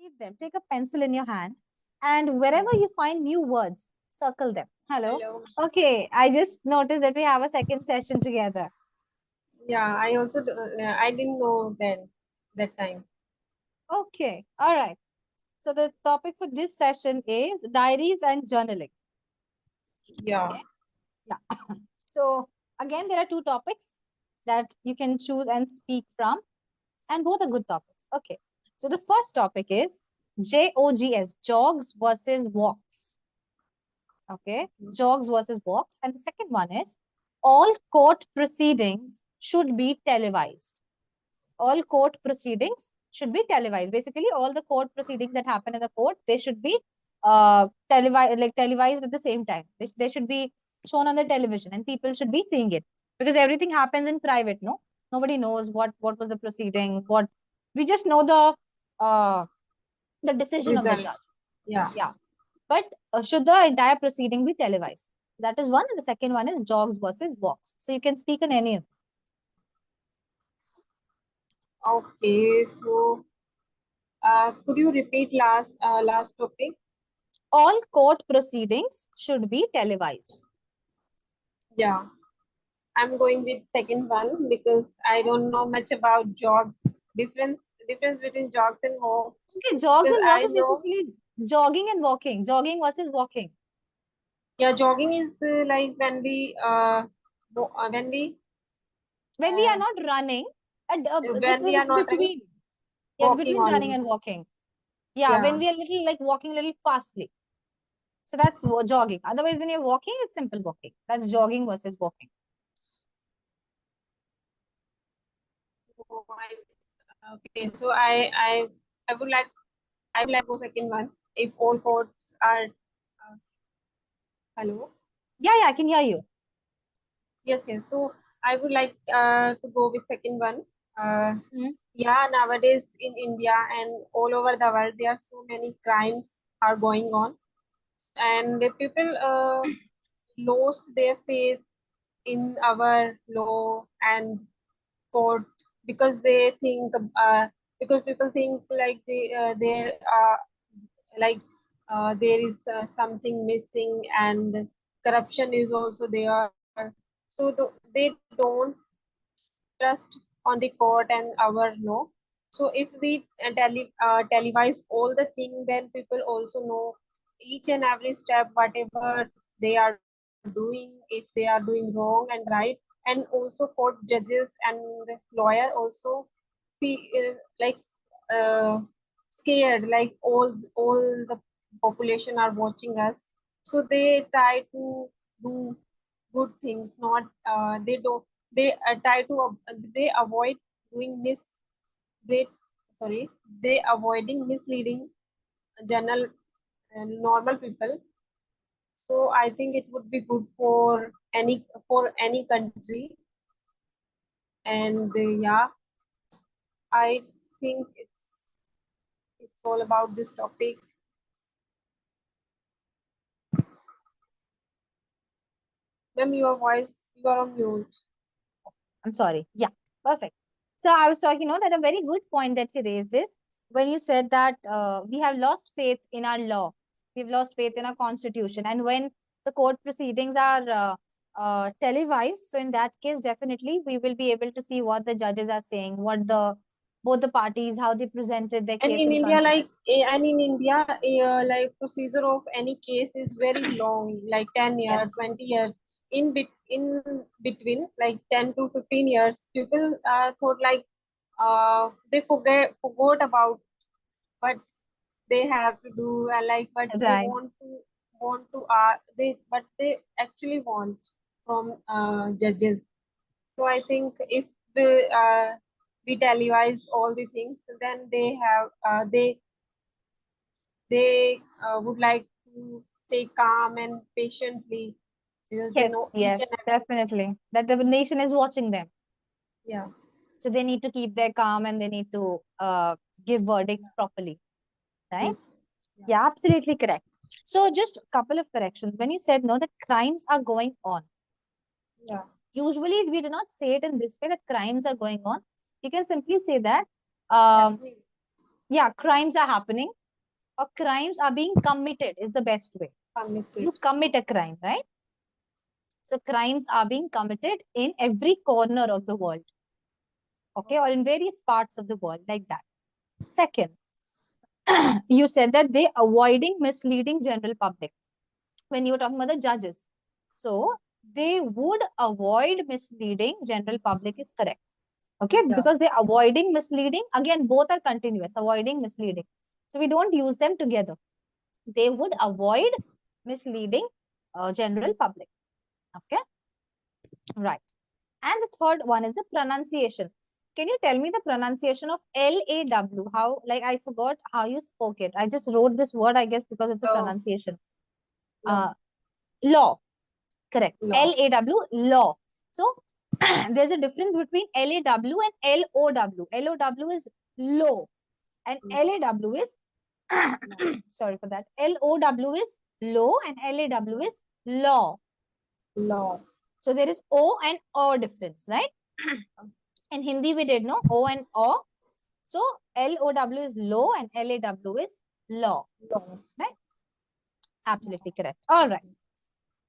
read them. Take a pencil in your hand and wherever you find new words, circle them. Hello. Hello. Okay, I just noticed that we have a second session together. Yeah, I also I didn't know then that time. Okay, all right. So the topic for this session is diaries and journaling. Yeah. Okay. Yeah. So again, there are two topics that you can choose and speak from, and both are good topics. Okay. So the first topic is JOGS, jogs versus walks. Okay. Jogs versus walks. And the second one is all court proceedings should be televised. All court proceedings should be televised. Basically, all the court proceedings that happen in the court, they should be televised at the same time. They should be shown on the television and people should be seeing it because everything happens in private. No, nobody knows what was the proceeding. What we just know the decision of the Result. judge. Yeah. Yeah, but should the entire proceeding be televised? That is one, and the second one is jogs versus walks. So you can speak on any of them. Okay. So, could you repeat last topic? All court proceedings should be televised. Yeah. I'm going with second one because I don't know much about jogs. Difference between jogs and walk. Okay, jogs Because and walk I is know, basically jogging and walking. Jogging versus walking. yeah, jogging is like when we When we are uh, not running, when we are it's not running, between. Yeah, it's walking between running only. and walking. Yeah, when Yeah. we are little like walking a little fastly. So that's jogging. Otherwise, when you're walking, it's simple walking. That's jogging versus walking. Okay, so I would like to go second one. If all courts are hello. Yeah, I can hear you. Yes. So I would like to go with second one. Mhm. Yeah, nowadays in India and all over the world, there are so many crimes are going on, and the people lost their faith in our law and court because they think because people think like there like there is something missing and corruption is also there, so they don't trust on the court and our law. So if we televise all the thing, then people also know each and every step whatever they are doing, if they are doing wrong and right. And also court judges and lawyer also feel like uh, scared, like all the population are watching us, so they try to do good things, not they don't they try to they avoid doing they sorry they avoiding misleading general normal people. So I think it would be good for any country. And yeah, I think it's all about this topic. Ma'am, your voice, you are on mute. I'm sorry. Yeah, perfect. So I was talking, that a very good point that you raised is when you said that we have lost faith in our law, we've lost faith in our constitution, and when the court proceedings are televised, so in that case, definitely we will be able to see what the judges are saying, what the both the parties, how they presented their And case in in India, front of them. like procedure of any case is very long, like 10 years, Yes, 20 years. In between, like 10 to 15 years, people thought like they forgot about what they have to do, like but they right. want to they but they actually want from judges. So I think if we televise all the things, then they would like to stay calm and patiently because they Yes, know each and yes, every. definitely. That the nation is watching them. Yeah. So they need to keep their calm and they need to give verdicts properly, right? Yes. Yeah. Yeah, absolutely correct. So just a couple of corrections. When you said no, that crimes are going on. Yeah. Usually we do not say it in this way that crimes are going on. You can simply say that um, Happening. Yeah, crimes are happening or crimes are being committed is the best way. You Committed. commit a crime, right? So crimes are being committed in every corner of the world, okay, or in various parts of the world, like that. Second, you said that they avoiding misleading general public when you were talking about the judges. So they would avoid misleading general public is correct. Okay, Yeah. because they're avoiding misleading. Again, both are continuous, avoiding misleading. So we don't use them together. They would avoid misleading general public. Okay, right. And the third one is the pronunciation. Can you tell me the pronunciation of LAW? How, like, I forgot how you spoke it. I just wrote this word, I guess, because of the Law. pronunciation. Law. Law, correct. Law. LAW, law. So there's a difference between LAW and LOW. LOW is low, and LAW is sorry for that. LOW is low, and LAW is law. Law. So there is O and O difference, right? In Hindi, we did know O and O. So LOW is low and LAW is law, Law. right? Absolutely correct. All right. Okay.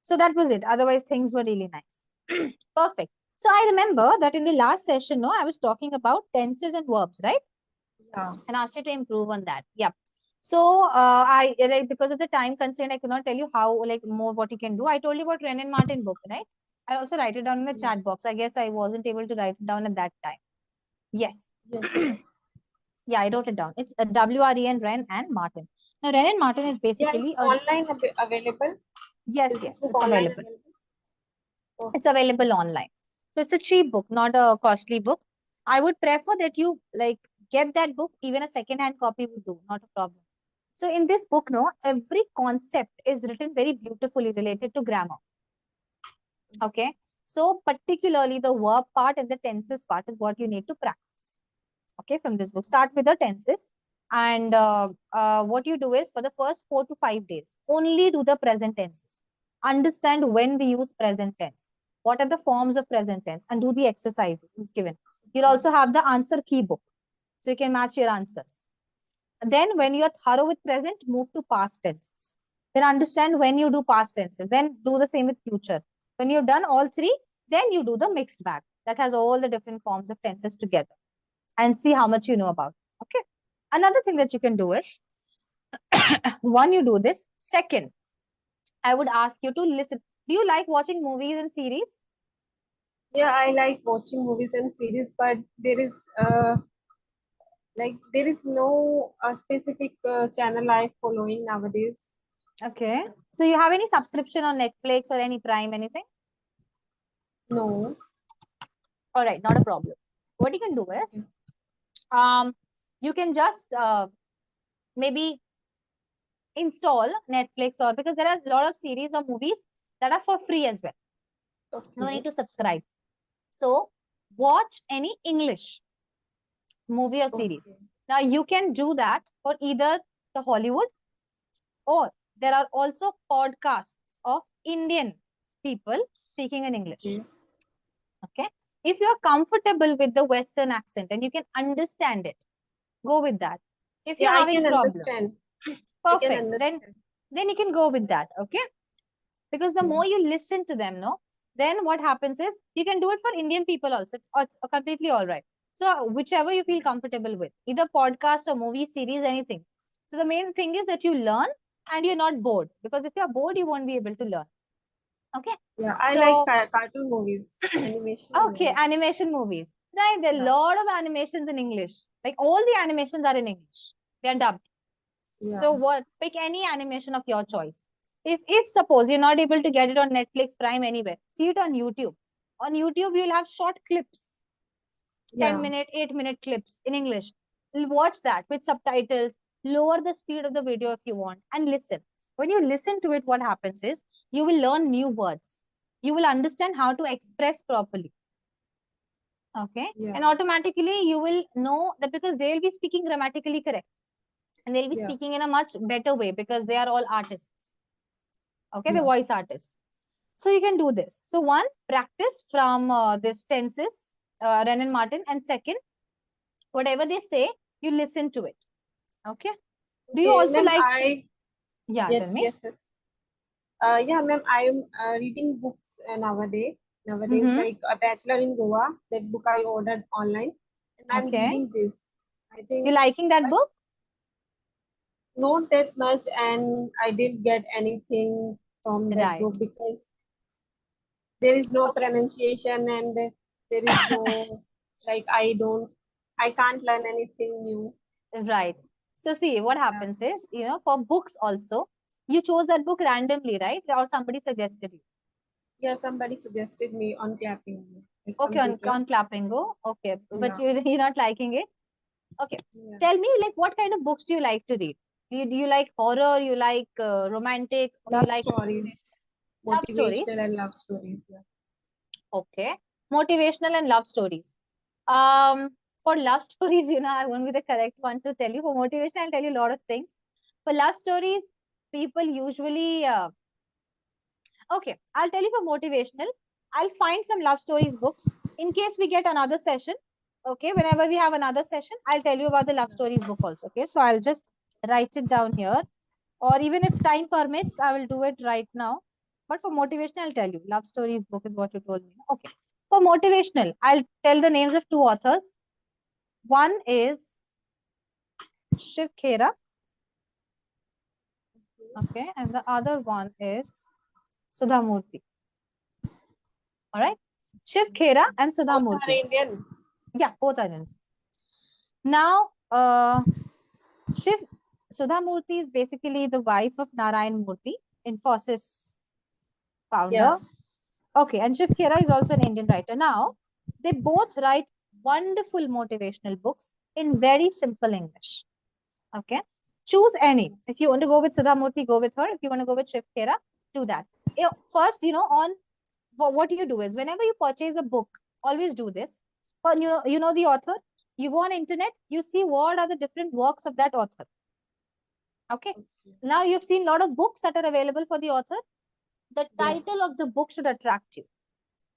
So that was it. Otherwise, things were really nice. Perfect. So I remember that in the last session, no, I was talking about tenses and verbs, right? Yeah. And asked you to improve on that. Yeah. So I like because of the time constraint, I could not tell you how like more what you can do. I told you about Ren and Martin book, right? I also write it down in the Yeah. chat box. I guess I wasn't able to write it down at that time. Yes. Yes. Yes. Yeah, I wrote it down. It's WREN, Ren and Martin. Now, Ren and Martin is Yeah, basically it's a online available. yes, Is this yes, book it's online available. available? Oh, It's available online. So it's a cheap book, not a costly book. I would prefer that you like get that book. Even a second-hand copy would do, not a problem. So in this book, no, every concept is written very beautifully related to grammar. Okay. So particularly the verb part and the tenses part is what you need to practice. Okay, from this book. Start with the tenses. And what you do is for the first 4 to 5 days, only do the present tenses. Understand when we use present tense. What are the forms of present tense? And do the exercises it's given. You'll okay. also have the answer key book. So you can match your answers. Then when you're thorough with present, move to past tenses. Then understand when you do past tenses. Then do the same with future. When you've done all three, then you do the mixed bag. That has all the different forms of tenses together and see how much you know about. Okay. Another thing that you can do is one, you do this. Second, I would ask you to listen. Do you like watching movies and series? Yeah, I like watching movies and series, but there is no specific channel I following nowadays. Okay. So you have any subscription on Netflix or any Prime, anything? No. All right, not a problem. What you can do is, Okay. um, you can just maybe install Netflix or because there are a lot of series or movies that are for free as well. No need Okay. to subscribe. So watch any English movie or series. Okay. Now you can do that for either the Hollywood or there are also podcasts of Indian people speaking in English. Okay. Okay. If you're comfortable with the Western accent and you can understand it, go with that. If Yeah, you're I having can problem, understand. I can perfect. understand. Then you can go with that. Okay. Because the Okay. more you listen to them, no, then what happens is you can do it for Indian people also. It's completely all right. So whichever you feel comfortable with, either podcast or movie series, anything. So the main thing is that you learn and you're not bored. Because if you're bored, you won't be able to learn. Okay. Yeah, I like So cartoon movies, animation okay, movies. animation movies. Right. There are a Yeah. lot of animations in English. Like all the animations are in English. They are dubbed. Yeah. So what pick any animation of your choice. If suppose you're not able to get it on Netflix Prime anywhere, see it on YouTube. On YouTube, you'll have short clips, 10 Yeah. minute, 8 minute clips in English. You'll watch that with subtitles, lower the speed of the video if you want, and listen. When you listen to it, what happens is you will learn new words. You will understand how to express properly. Okay. Yeah. And automatically you will know that because they will be speaking grammatically correct and they'll be Yeah. speaking in a much better way because they are all artists. Okay, the Yeah. voice artist. So you can do this. So one, practice from this tenses, Ren and Martin. And second, whatever they say, you listen to it. Okay. Do you Okay, also ma'am, like, yeah, yes, tell me. yes, yes. Yeah, ma'am, I'm reading books nowadays. Nowadays, Mm-hmm. like a Bachelor in Goa, that book I ordered online, and I'm Okay. reading this. I You think, liking that but book? not that much, and I didn't get anything from that Right. book because there is no Okay. pronunciation and there is no, like, I can't learn anything new. Right. So see, what Yeah, happens is, for books also, you chose that book randomly, right? Or somebody suggested you. yeah, somebody suggested me on Clappingo, like Okay, some tutor. on Clappingo. Okay, but Yeah, you're not liking it. Okay. yeah. Tell me, like, what kind of books do you like to read? Do you like horror? You like romantic? Or you Love like stories, love motivational stories? and love stories. Yeah. Okay. Motivational and love stories. Um, for love stories, I won't be the correct one to tell you. For motivation, I'll tell you a lot of things. For love stories, people usually okay, I'll tell you for motivational. I'll find some love stories books in case we get another session. Okay, whenever we have another session, I'll tell you about the love Yeah. stories book also. Okay, so I'll just write it down here, or even if time permits, I will do it right now. But for motivational, I'll tell you love stories book is what you told me. Okay, for motivational, I'll tell the names of two authors. One is Shiv Khera, okay, and the other one is Sudha Murthy. All right, Shiv Khera and Sudha Both are Murthy. Indian. Yeah, both are Indian. Now, Shiv Sudha Murthy is basically the wife of Narayan Murthy, Infosys Yeah. founder. Okay, and Shiv Khera is also an Indian writer. Now, they both write wonderful motivational books in very simple English. Okay, choose any. If you want to go with Sudha Murthy, go with her. If you want to go with Shiv Khera, do that. First, on what you do is whenever you purchase a book, always do this. Or you know the author. You go on internet, you see what are the different works of that author. Okay. Okay. Now you've seen a lot of books that are available for the author. The Yeah. title of the book should attract you.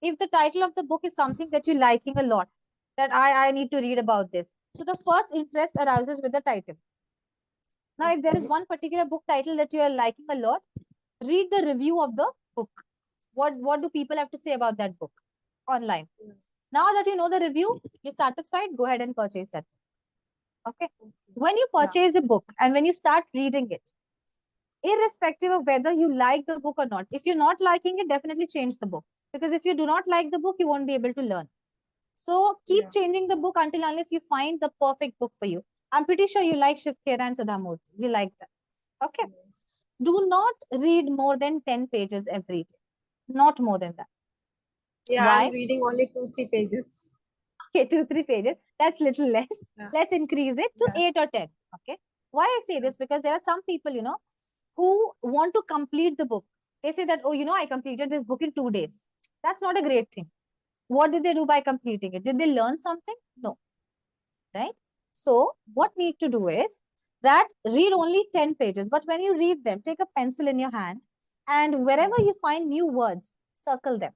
If the title of the book is something that you're liking a lot, that I need to read about this. So the first interest arises with the title. Now, if there is Okay. one particular book title that you are liking a lot, read the review of the book. What do people have to say about that book online? Yeah. Now that you know the review, you're satisfied, go ahead and purchase that. Okay. Okay. When you Yeah. purchase a book and when you start reading it, irrespective of whether you like the book or not, if you're not liking it, definitely change the book. Because if you do not like the book, you won't be able to learn. So keep Yeah. changing the book until unless you find the perfect book for you. I'm pretty sure you like Shiv Khera and Sudhamurthy. You like that. Okay. Yeah. Do not read more than 10 pages every day. Not more than that. Yeah, I'm Why? reading only 2, 3 pages. Okay, 2, 3 pages. That's little less. Yeah. Let's increase it to Yeah. 8 or 10. Okay. Why I say Yeah. this? Because there are some people, who want to complete the book. They say that, oh, I completed this book in 2 days. That's not a great thing. What did they do by completing it? Did they learn something? No. Right? So what need to do is that read only 10 pages. But when you read them, take a pencil in your hand and Yeah. wherever you find new words, circle them.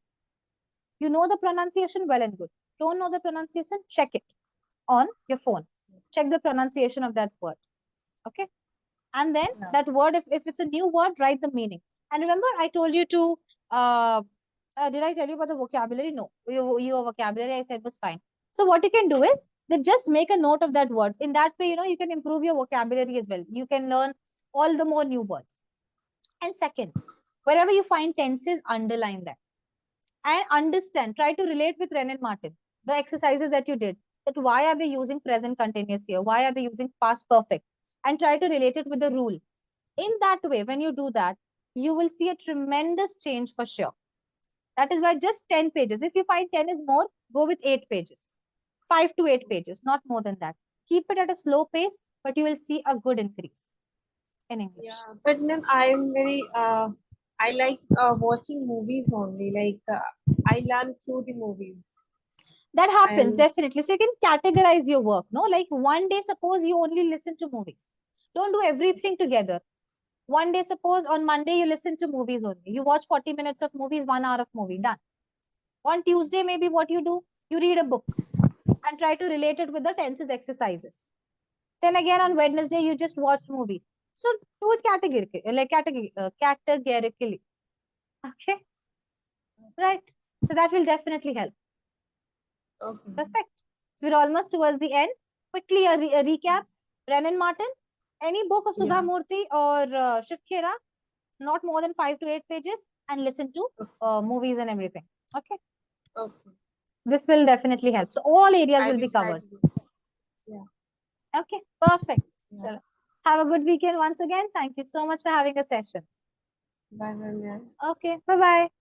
You know the pronunciation, well and good. Don't know the pronunciation, check it on your phone. Check the pronunciation of that word. Okay. And then Yeah. that word, if it's a new word, write the meaning. And remember, I told you to, did I tell you about the vocabulary? No. Your vocabulary, I said, was fine. So what you can do is that just make a note of that word. In that way, you can improve your vocabulary as well. You can learn all the more new words. And second, wherever you find tenses, underline them and understand. Try to relate with Ren and Martin, the exercises that you did. That why are they using present continuous here? Why are they using past perfect? And try to relate it with the rule. In that way, when you do that, you will see a tremendous change for sure. That is why just 10 pages. If you find 10 is more, go with 8 pages. 5 to 8 pages, not more than that. Keep it at a slow pace, but you will see a good increase in English. Yeah. But ma'am, I'm very I like watching movies only. Like I learn through the movies. That happens And definitely. So you can categorize your work. No, like one day, suppose you only listen to movies. Don't do everything together. One day, suppose on Monday you listen to movies only. You watch 40 minutes of movies, 1 hour of movie, done. On Tuesday, maybe what you do, you read a book and try to relate it with the tenses exercises. Then again on Wednesday, you just watched movie. So do it categorically. Okay, right? So that will definitely help. Okay. Perfect. So we're almost towards the end. Quickly, a recap. Renan Martin, any book of Sudha Yeah. Murthy or Shiv Khera, not more than 5 to 8 pages, and listen to Okay. movies and everything. Okay. Okay. This will definitely help. So all areas I will will be try covered. to do. Yeah. Okay, perfect. Yeah. So have a good weekend once again. Thank you so much for having a session. Bye bye, ma'am. Okay, bye bye.